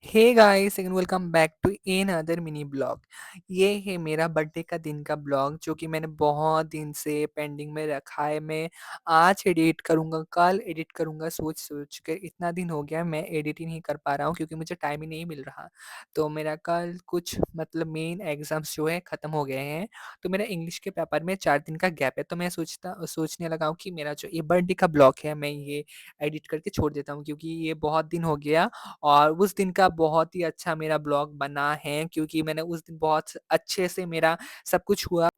Hey guys and welcome back to another mini blog. ये है मेरा बर्थडे का दिन का ब्लॉग जो कि मैंने बहुत दिन से पेंडिंग में रखा है। मैं आज एडिट करूँगा, कल एडिट करूँगा, सोच सोच के इतना दिन हो गया मैं एडिट ही नहीं कर पा रहा हूँ क्योंकि मुझे टाइम ही नहीं मिल रहा। तो मेरा कल कुछ मतलब मेन एग्जाम्स जो है ख़त्म हो गए हैं। तो मेरा इंग्लिश के पेपर में 4 दिन का गैप है। तो मैं सोचने लगा हूँ कि मेरा जो ये बर्थडे का ब्लॉग है मैं ये एडिट करके छोड़ देता हूँ क्योंकि ये बहुत दिन हो गया और उस दिन का बहुत ही अच्छा मेरा ब्लॉग बना है क्योंकि मैंने उस दिन बहुत अच्छे से मेरा सब कुछ हुआ।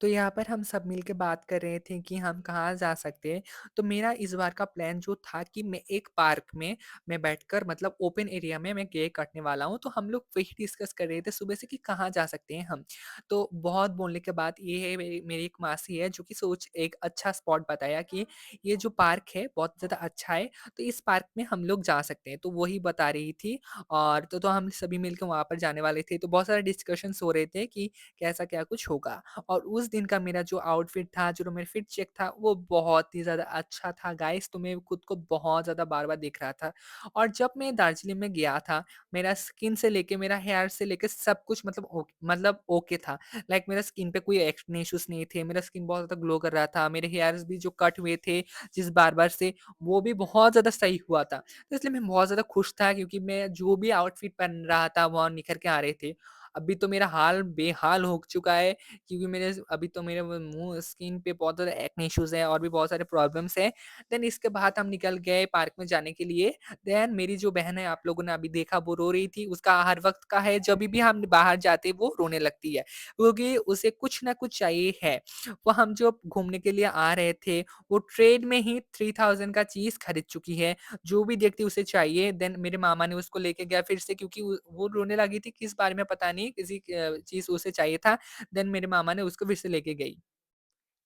तो यहाँ पर हम सब मिल के बात कर रहे थे कि हम कहाँ जा सकते हैं। तो मेरा इस बार का प्लान जो था कि मैं एक पार्क में मैं बैठकर मतलब ओपन एरिया में मैं केक काटने वाला हूँ। तो हम लोग वही डिस्कस कर रहे थे सुबह से कि कहाँ जा सकते हैं हम। तो बहुत बोलने के बाद ये है मेरी एक मासी है जो कि सोच एक अच्छा स्पॉट बताया कि ये जो पार्क है बहुत ज़्यादा अच्छा है। तो इस पार्क में हम लोग जा सकते हैं। तो वही बता रही थी और तो हम सभी मिलके वहाँ पर जाने वाले थे। तो बहुत सारे डिस्कशंस हो रहे थे कि कैसा क्या कुछ होगा। और उस दिन का मेरा जो आउटफिट था, जो मेरा फिट चेक था, वो बहुत ही ज़्यादा अच्छा था गाइस। तो मैं खुद को बहुत ज़्यादा बार-बार देख रहा था। और जब मैं दार्जिलिंग में गया था, मेरा स्किन से लेके, मेरा हेयर से लेके सब कुछ मतलब ओके था। लाइक मेरा स्किन पे कोई एक्ने इश्यूज़ नहीं थे, मेरा स्किन बहुत ज़्यादा ग्लो कर रहा था, मेरे हेयर्स भी जो कट हुए थे जिस बार-बार से, वो भी बहुत ज़्यादा सही हुआ था। तो इसलिए मैं बहुत ज़्यादा खुश था क्योंकि मैं जो भी आउटफिट पहन रहा था, वहाँ निखर के आ रहे थे। अभी तो मेरा हाल बेहाल हो चुका है क्योंकि मेरे अभी तो मेरे वो मुँह स्किन पे बहुत ज़्यादा एक्ने इश्यूज़ हैं और भी बहुत सारे प्रॉब्लम्स हैं। देन इसके बाद हम निकल गए पार्क में जाने के लिए। देन मेरी जो बहन है आप लोगों ने अभी देखा वो रो रही थी। उसका हर वक़्त का है जभी भी हम बाहर जाते हैं वो रोने लगती है। क्योंकि उसे कुछ न कुछ चाहिए है। वो हम जो घूमने के लिए आ रहे थे वो ट्रेन में ही 3000 का चीज़ खरीद चुकी है। जो भी देखती उसे चाहिए। देन मेरे मामा ने उसको लेके गया फिर से क्योंकि वो रोने लगी थी किस बारे में पता नहीं किसी चीज़ उसे चाहिए था। देन मेरे मामा ने उसको फिर से लेके गई।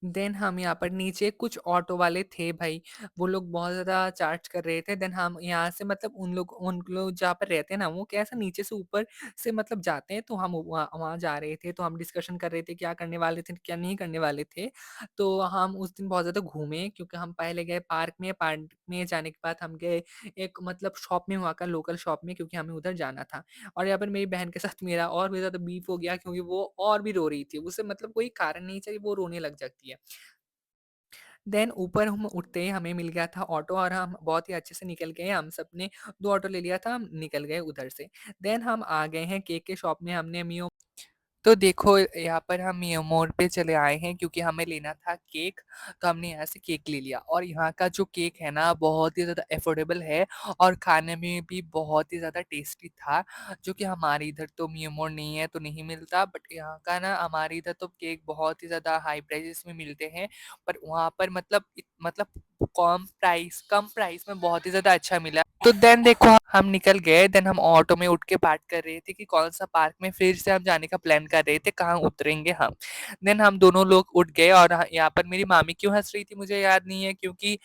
देन हम यहाँ पर नीचे कुछ ऑटो वाले थे भाई, वो लोग बहुत ज़्यादा चार्ज कर रहे थे। देन हम यहाँ से मतलब उन लोग जहाँ पर रहते हैं ना, वो कैसा नीचे से ऊपर से मतलब जाते हैं, तो हम वहाँ वहाँ जा रहे थे। तो हम डिस्कशन कर रहे थे क्या करने वाले थे, क्या नहीं करने वाले थे। तो हम उस दिन बहुत ज़्यादा घूमे क्योंकि हम पहले गए पार्क में जाने के बाद हम गए एक मतलब शॉप में, वहाँ का लोकल शॉप में क्योंकि हमें उधर जाना था। और यहाँ पर मेरी बहन के साथ मेरा और भी ज़्यादा बीफ हो गया क्योंकि वो और भी रो रही थी। उसे मतलब कोई कारण नहीं चाहिए, वो रोने लग जाती है। देन ऊपर हम उठते ही हमें मिल गया था ऑटो और हम बहुत ही अच्छे से निकल गए। हम सबने 2 ऑटो ले लिया था, हम निकल गए उधर से। देन हम आ गए हैं केक के शॉप में, हमने मियो तो देखो यहाँ पर हम ये मोड़ पे चले आए हैं क्योंकि हमें लेना था केक। तो हमने यहाँ से केक ले लिया और यहाँ का जो केक है ना बहुत ही ज़्यादा अफोर्डेबल है और खाने में भी बहुत ही ज़्यादा टेस्टी था, जो कि हमारे इधर तो मियोमोर नहीं है तो नहीं मिलता। बट यहाँ का ना हमारे इधर तो केक बहुत ही ज़्यादा हाई प्राइसेस में मिलते हैं, पर वहाँ पर मतलब कम प्राइस में बहुत ही ज़्यादा अच्छा मिला। तो देन देखो हम निकल गए। देन हम ऑटो में उठ के बात कर रहे थे कि कौन सा पार्क में फिर से हम जाने का प्लान कर रहे थे, कहाँ उतरेंगे हम। देन हम दोनों लोग उठ गए और यहाँ पर मेरी मामी क्यों हंस रही थी मुझे याद नहीं है क्योंकि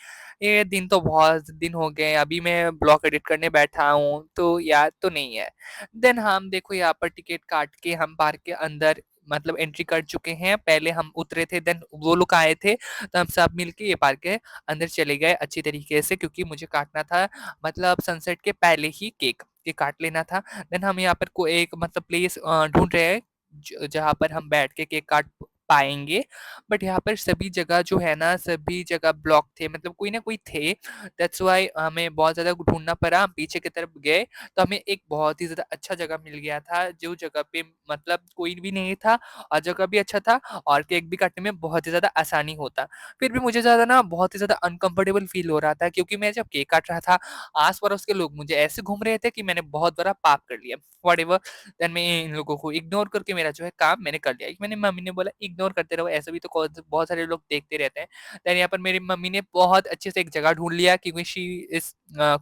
ये दिन तो बहुत दिन हो गए, अभी मैं ब्लॉग एडिट करने बैठा हूँ तो याद तो नहीं है। देन हम देखो यहाँ पर टिकट काट के हम पार्क के अंदर मतलब एंट्री कर चुके हैं। पहले हम उतरे थे, देन वो लोग आए थे, तो हम सब मिलके ये पार्क के अंदर चले गए अच्छी तरीके से क्योंकि मुझे काटना था मतलब सनसेट के पहले ही केक काट लेना था। देन हम यहाँ पर को एक मतलब प्लेस ढूँढ रहे हैं जहाँ पर हम बैठ के केक काट पाएँगे। बट यहाँ पर सभी जगह जो है ना, सभी जगह ब्लॉक थे, मतलब कोई ना कोई थे। दैट्स व्हाई हमें बहुत ज़्यादा ढूँढना पड़ा। हम पीछे की तरफ गए तो हमें एक बहुत ही ज़्यादा अच्छा जगह मिल गया था, जो जगह पे मतलब कोई भी नहीं था और जगह भी अच्छा था और केक भी काटने में बहुत ही ज़्यादा आसानी होता। फिर भी मुझे ज़्यादा ना बहुत ही ज़्यादा अनकंफर्टेबल फ़ील हो रहा था क्योंकि मैं जब केक काट रहा था, आस-पड़ोस के लोग मुझे ऐसे घूम रहे थे कि मैंने बहुत बड़ा पाप कर लिया। व्हाटएवर। देन मैं इन लोगों को इग्नोर करके मेरा जो है काम मैंने कर लिया। मैंने मम्मी ने बोला इग्नोर करते रहो, ऐसे भी तो बहुत सारे लोग देखते रहते हैं। देन यहाँ पर मेरी मम्मी ने बहुत अच्छे से एक जगह ढूँढ लिया क्योंकि शी इज़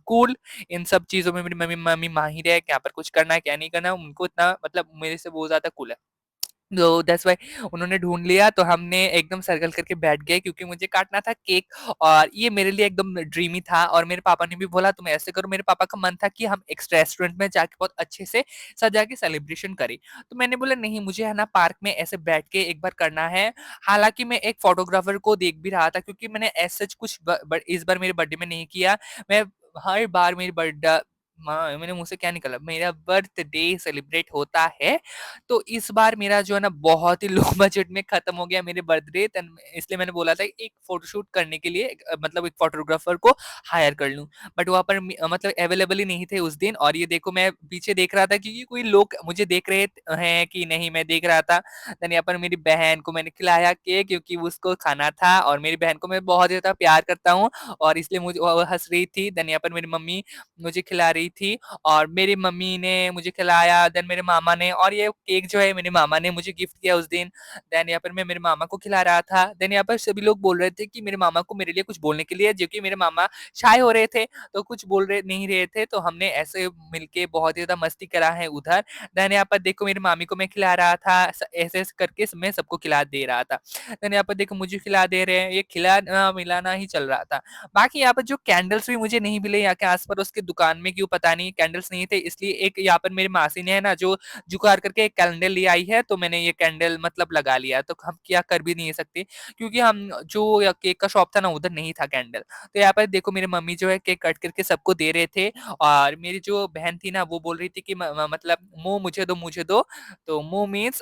कूल इन सब चीज़ों में। मेरी मम्मी मम्मी माहिर है कि यहाँ पर कुछ करना है, क्या नहीं करना है, उनको इतना मतलब मेरे से वो ज़्यादा कूल है। तो दैट्स व्हाई उन्होंने ढूँढ लिया तो हमने एकदम सर्कल करके बैठ गए क्योंकि मुझे काटना था केक और ये मेरे लिए एकदम ड्रीमी था। और मेरे पापा ने भी बोला तुम ऐसे करो, मेरे पापा का मन था कि हम एक रेस्टोरेंट में जाके बहुत अच्छे से सजा के सेलिब्रेशन करें। तो मैंने बोला नहीं, मुझे है ना पार्क में ऐसे बैठ के एक बार करना है। हालाँकि मैं एक फोटोग्राफर को देख भी रहा था क्योंकि मैंने एज़ सच कुछ ब इस बार मेरे बर्थडे में नहीं किया। मैं हर बार मेरी माँ मेरे मुँह से क्या निकला? मेरा बर्थडे सेलिब्रेट होता है, तो इस बार मेरा जो है ना बहुत ही लो बजट में खत्म हो गया मेरे बर्थडे तन इसलिए मैंने बोला था एक फ़ोटोशूट करने के लिए मतलब एक फ़ोटोग्राफ़र को हायर कर लूँ। बट वहाँ पर मतलब अवेलेबल ही नहीं थे उस दिन और ये देखो मैं पीछे देख रहा था क्योंकि कोई लोग मुझे देख रहे हैं कि नहीं मैं देख रहा था। देन यहाँ पर मेरी बहन को मैंने खिलाया केक क्योंकि उसको खाना था और मेरी बहन को मैं बहुत ज़्यादा प्यार करता हूँ और इसलिए मुझे वो हँस रही थी। देन यहाँ पर मेरी मम्मी मुझे खिला रही थी और मेरी मम्मी ने मुझे खिलाया, देन मेरे मामा ने और ये केक जो है मेरे मामा ने मुझे गिफ्ट किया उस दिन। देन यहाँ पर मैं मेरे मामा को खिला रहा था। देन यहाँ पर सभी लोग बोल रहे थे कि मेरे मामा को मेरे लिए कुछ बोलने के लिए जो कि मेरे मामा शाय हो रहे थे, तो कुछ बोल रहे नहीं रहे थे, तो हमने ऐसे मिलके बहुत ही ज़्यादा मस्ती करा है उधर। देन यहाँ पर देखो मेरी मामी को मैं खिला रहा था, ऐसे-ऐसे करके मैं सबको खिला दे रहा था। देन यहाँ पर देखो मुझे खिला दे रहे हैं, ये खिलाना-मिलाना ही चल रहा था। बाकी यहाँ पर जो कैंडल्स भी मुझे नहीं मिले यहाँ के आस-पड़ोस की दुकान में क्यों पता नहीं कैंडल्स नहीं थे इसलिए एक यहाँ पर मेरी मासी ने है ना जो जुगाड़ करके एक कैंडल ले आई है तो मैंने ये कैंडल मतलब लगा लिया। तो हम क्या कर भी नहीं सकते क्योंकि हम जो या केक का शॉप था ना उधर नहीं था कैंडल। तो यहाँ पर देखो मेरी मम्मी जो है केक कट करके सबको दे रहे थे और मेरी जो बहन थी ना वो बोल रही थी कि मतलब मुँह मुझे दो। तो मुँह मीन्स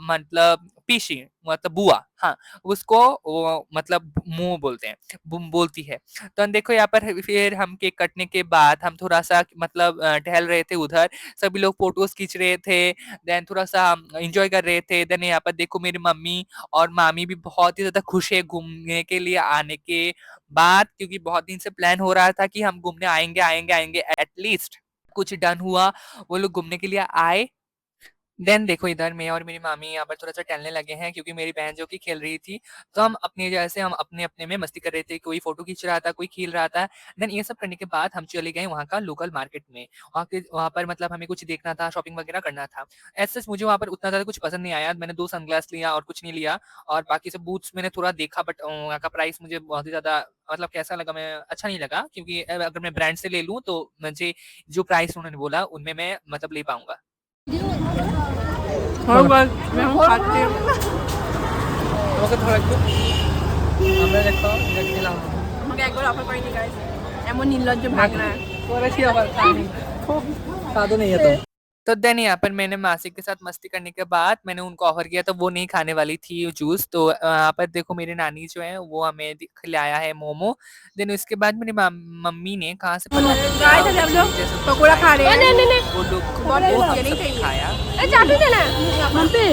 मतलब पीसी मतलब बुआ हाँ, उसको वो मतलब मुँह बोलते हैं, बोलती है। तो देखो यहाँ पर फिर हम केक कटने के बाद हम थोड़ा-सा मतलब टहल रहे थे उधर, सभी लोग फ़ोटोज़ खींच रहे थे, देन थोड़ा-सा एन्जॉय कर रहे थे। देन यहाँ पर देखो मेरी मम्मी और मामी भी बहुत ही ज़्यादा खुश है घूमने के लिए आने के बाद क्योंकि बहुत दिन से प्लान हो रहा था कि हम घूमने आएँगे एट लीस्ट। कुछ डन हुआ, वो लोग घूमने के लिए आए देन देखो इधर मैं और मेरी मामी यहाँ पर थोड़ा-सा टहलने लगे हैं क्योंकि मेरी बहन जो कि खेल रही थी, तो हम अपने-अपने में मस्ती कर रहे थे, कोई फ़ोटो खींच रहा था, कोई खेल रहा था। देन ये सब करने के बाद हम चले गए वहाँ का लोकल मार्केट में। वहाँ पर मतलब हमें कुछ देखना था, शॉपिंग वगैरह करना था। एज़ सच मुझे वहाँ पर उतना ज़्यादा कुछ पसंद नहीं आया, मैंने 2 सनग्लास लिया और कुछ नहीं लिया और बाकी सब बूट्स मैंने थोड़ा देखा बट वहाँ का प्राइस मुझे बहुत ही ज़्यादा मतलब कैसा लगा मैं अच्छा नहीं लगा क्योंकि अगर मैं ब्रांड से ले लूँ तो मुझे जो प्राइस उन्होंने बोला उनमें मैं मतलब ले पाऊँगा। Hormat, memang khawatir. আমাকে ধরো একটু। আমরা দেখো দেখছিলাম। আমাকে একবার অফার করেনি গাইস এমন নির্লজ্জ ভাগনা করেছি আবার খাইনি। খুব স্বাদও नहीं है तो। तो देन यहाँ पर मैंने मासी के साथ मस्ती करने के बाद मैंने उनको ऑफ़र किया तो वो नहीं खाने वाली थी जूस तो यहाँ पर देखो मेरी नानी जो है वो हमें खिलाया है मोमो। देन उसके बाद मेरी मम्मी ने कहाँ से पता नहीं क्या गाइस अभी हम लोग जैसे कुछ पकोड़ा खा रहे खाया हैं नहीं वो लोग बहुत वो हम टेस्टी सबने नहीं खाया। चाहिए चाबी देना वहां पे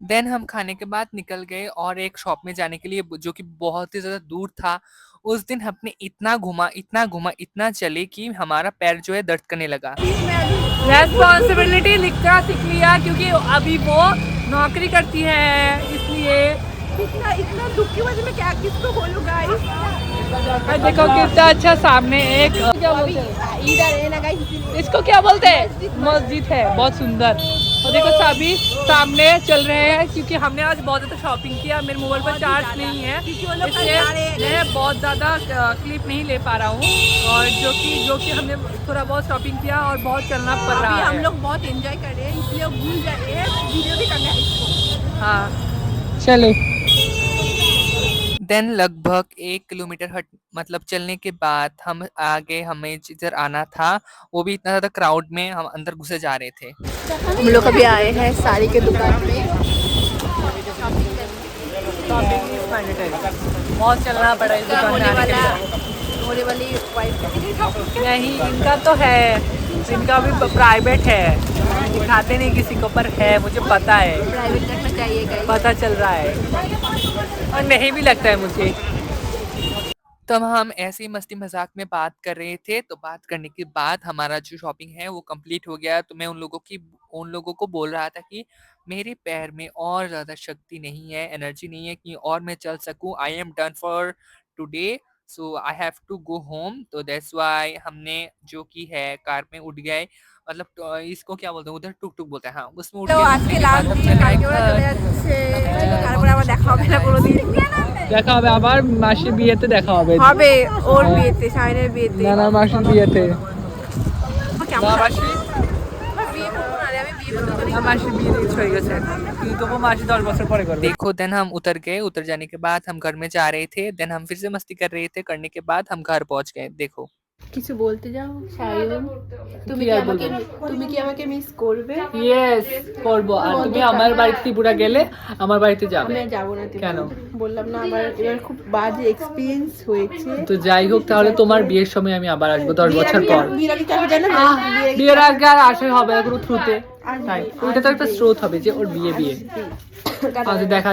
देन हम खाने के बाद निकल गए और एक शॉप में जाने के लिए जो कि बहुत ही ज़्यादा दूर था। उस दिन हमने इतना घूमा, इतना चले कि हमारा पैर जो है दर्द करने लगा। रेस्पॉन्सिबिलिटी लिखना सीख लिया क्योंकि अभी वो नौकरी करती है इसलिए इतना इतना दुख की वजह में क्या किसको बोलूं गाइस देखो कितना अच्छा सामने एक क्या बोलते हैं इधर है ना गाइस इसको क्या बोलते हैं मस्जिद है बहुत सुंदर और देखो सभी सामने चल रहे हैं क्योंकि हमने आज बहुत ज़्यादा शॉपिंग किया मेरे मोबाइल पर चार्ज नहीं है इसलिए मैं बहुत ज़्यादा क्लिप नहीं ले पा रहा हूँ और जो कि हमने थोड़ा बहुत शॉपिंग किया और बहुत चलना पड़ रहा है हम लोग बहुत एंजॉय कर रहे हैं इसलिए भूल जा रहे हैं वीडियो भी करना है इसको हाँ चले देन लगभग 1 किलोमीटर मतलब चलने के बाद हम आगे हमें जिधर आना था, वो भी इतना ज़्यादा क्राउड में हम अंदर घुसे जा रहे थे। हम लोग अभी आए हैं साड़ी के दुकान पे बहुत चलना पड़ा इस दुकान में आने के लिए। होने वाली वाइफ नहीं इनका तो है इनका भी प्राइवेट है दिखाते नहीं किसी को पर है मुझे पता है प्राइवेट रखना चाहिए पता चल रहा है और नहीं भी लगता है मुझे तब हम ऐसे ही मस्ती मज़ाक में बात कर रहे थे, तो बात करने के बाद हमारा जो शॉपिंग है वो कंप्लीट हो गया, तो मैं उन लोगों को बोल रहा था कि मेरे पैर में और ज़्यादा शक्ति नहीं है, एनर्जी नहीं है कि और मैं चल सकूँ। I am done for today, so I have to go home. तो दैट्स व्हाई हमने जो कि है कार में उठ गए, मतलब इसको क्या बोलते हैं उधर टुक-टुक बोलते हैं, हाँ, उसमें उठ तो के आज घूमने के के बाद लास्ट हम दिन चले কালকে ওরা চলে घर। যাচ্ছে তারপরে আবার দেখা হবে না কোনোদিন দেখা হবে আবার মাসির বিয়েতে দেখা হবে হবে ওর বিয়েতে শাইনের বিয়েতে নানা মাসির বিয়েতে কেমন মাসি আমার বিয়ে করবো না রে আমি বিয়ে করতে পারি না, মাসির বিয়ে ফিক্স হয়ে গেছে কিন্তু তবু মাসি 10 বছর পরে করবে। देखो देन हम उतर गए, उतर जाने के बाद हम घर में जा रहे थे, देन हम फिर से मस्ती कर रहे थे, करने के बाद हम घर पहुँच गए, देखो। কিছু বলতে যাও সায়ন, তুমি কি আমাকে মিস করবে? ইয়েস করবো। আর তুমি আমার বাড়িতে ত্রিপুরা গেলে আমার বাড়িতে যাবে। আমি যাবো না। কেন? বললাম না, আমার এবার খুব বাজে এক্সপিরিয়েন্স হয়েছে। তো যাই হোক, তাহলে তোমার বিয়ের সময় আমি আবার আসবো 10 বছর পর। বিয়ের আগে কেন জানো? বিয়ের আগে আর আসে হবে না কোনো থ্রুতে, তাই ওইটা তো একটা স্রোত হবে যে ওর বিয়ে। আচ্ছা দেখা